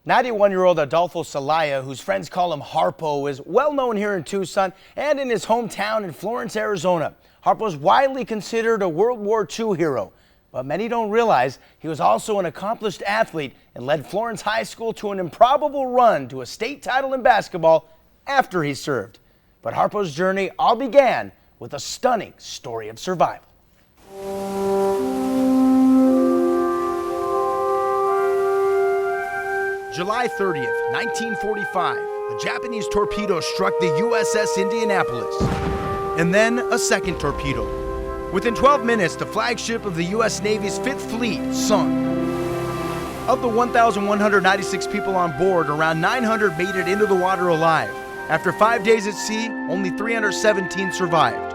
91-year-old Adolfo Celaya, whose friends call him Harpo, is well known here in Tucson and in his hometown in Florence, Arizona. Harpo is widely considered a World War II hero, but many don't realize he was also an accomplished athlete and led Florence High School to an improbable run to a state title in basketball after he served. But Harpo's journey all began with a stunning story of survival. July 30th, 1945, a Japanese torpedo struck the USS Indianapolis, and then a second torpedo. Within 12 minutes, the flagship of the U.S. Navy's 5th Fleet sunk. Of the 1,196 people on board, around 900 made it into the water alive. After 5 days at sea, only 317 survived.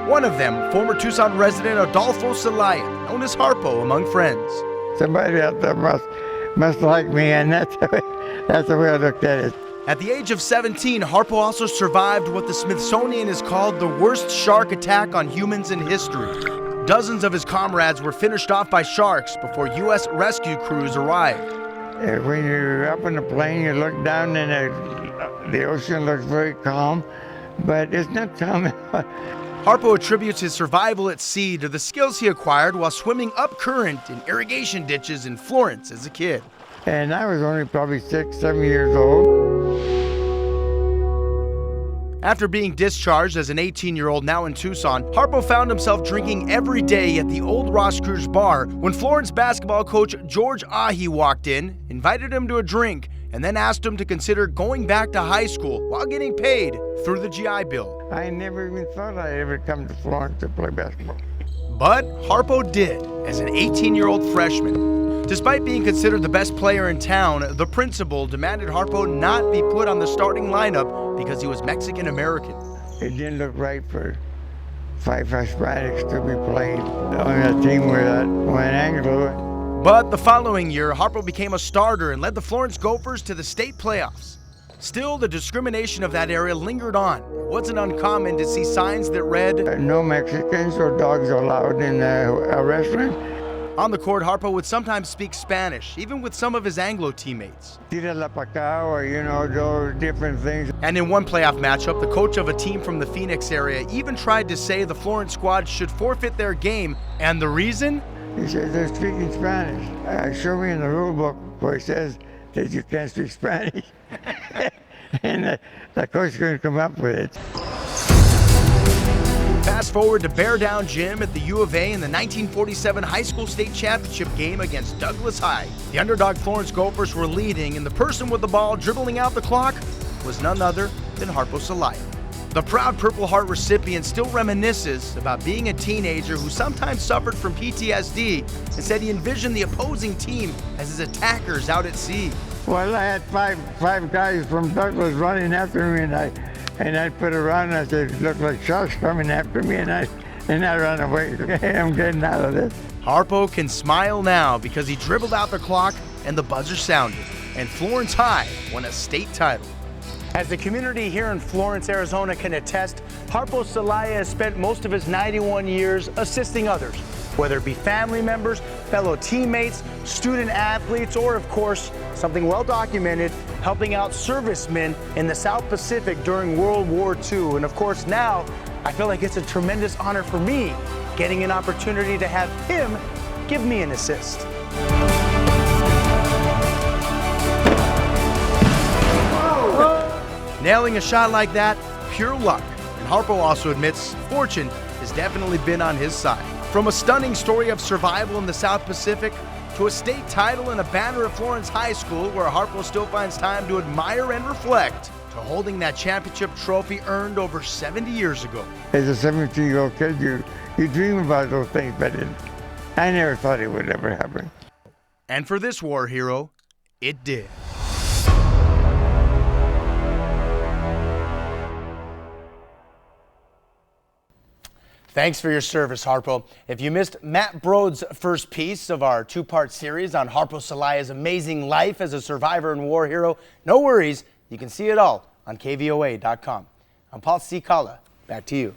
One of them, former Tucson resident Adolfo Celaya, known as Harpo among friends. Somebody out there must like me, and that's the way I looked at it. At the age of 17, Harpo also survived what the Smithsonian has called the worst shark attack on humans in history. Dozens of his comrades were finished off by sharks before U.S. rescue crews arrived. When you're up in the plane, you look down and the ocean looks very calm, but it's not calm. Harpo attributes his survival at sea to the skills he acquired while swimming up current in irrigation ditches in Florence as a kid. And I was only probably 6, 7 years old. After being discharged as an 18-year-old now in Tucson, Harpo found himself drinking every day at the old Ross Cruz bar when Florence basketball coach George Ahi walked in, invited him to a drink, and then asked him to consider going back to high school while getting paid through the GI Bill. I never even thought I'd ever come to Florence to play basketball. But Harpo did as an 18-year-old freshman. Despite being considered the best player in town, the principal demanded Harpo not be put on the starting lineup because he was Mexican-American. It didn't look right for 5 Hispanics to be playing on a team where one Anglo. But the following year, Harpo became a starter and led the Florence Gophers to the state playoffs. Still, the discrimination of that area lingered on. It wasn't uncommon to see signs that read, "No Mexicans or dogs allowed in a restaurant." On the court, Harpo would sometimes speak Spanish, even with some of his Anglo teammates. Tírala pa acá, or those different things. And in one playoff matchup, the coach of a team from the Phoenix area even tried to say the Florence squad should forfeit their game. And the reason? He says they're speaking Spanish. Show me in the rule book where it says that you can't speak Spanish. And the coach couldn't come up with it. Fast forward to Bear Down Gym at the U of A in the 1947 high school state championship game against Douglas High. The underdog Florence Gophers were leading, and the person with the ball dribbling out the clock was none other than Harpo Celaya. The proud Purple Heart recipient still reminisces about being a teenager who sometimes suffered from PTSD and said he envisioned the opposing team as his attackers out at sea. Well, I had five guys from Douglas running after me, and I put around and I said, it looked like sharks coming after me, and I ran away. I'm getting out of this. Harpo can smile now because he dribbled out the clock and the buzzer sounded, and Florence High won a state title. As the community here in Florence, Arizona can attest, Harpo Celaya has spent most of his 91 years assisting others, whether it be family members, fellow teammates, student athletes, or of course, something well documented, helping out servicemen in the South Pacific during World War II. And of course now, I feel like it's a tremendous honor for me getting an opportunity to have him give me an assist. Nailing a shot like that, pure luck. And Harpo also admits fortune has definitely been on his side. From a stunning story of survival in the South Pacific to a state title and a banner at Florence High School where Harpo still finds time to admire and reflect, to holding that championship trophy earned over 70 years ago. As a 17-year-old kid, you dream about those things, but I never thought it would ever happen. And for this war hero, it did. Thanks for your service, Harpo. If you missed Matt Brode's first piece of our two-part series on Harpo Celaya's amazing life as a survivor and war hero, no worries, you can see it all on KVOA.com. I'm Paul C. Kala. Back to you.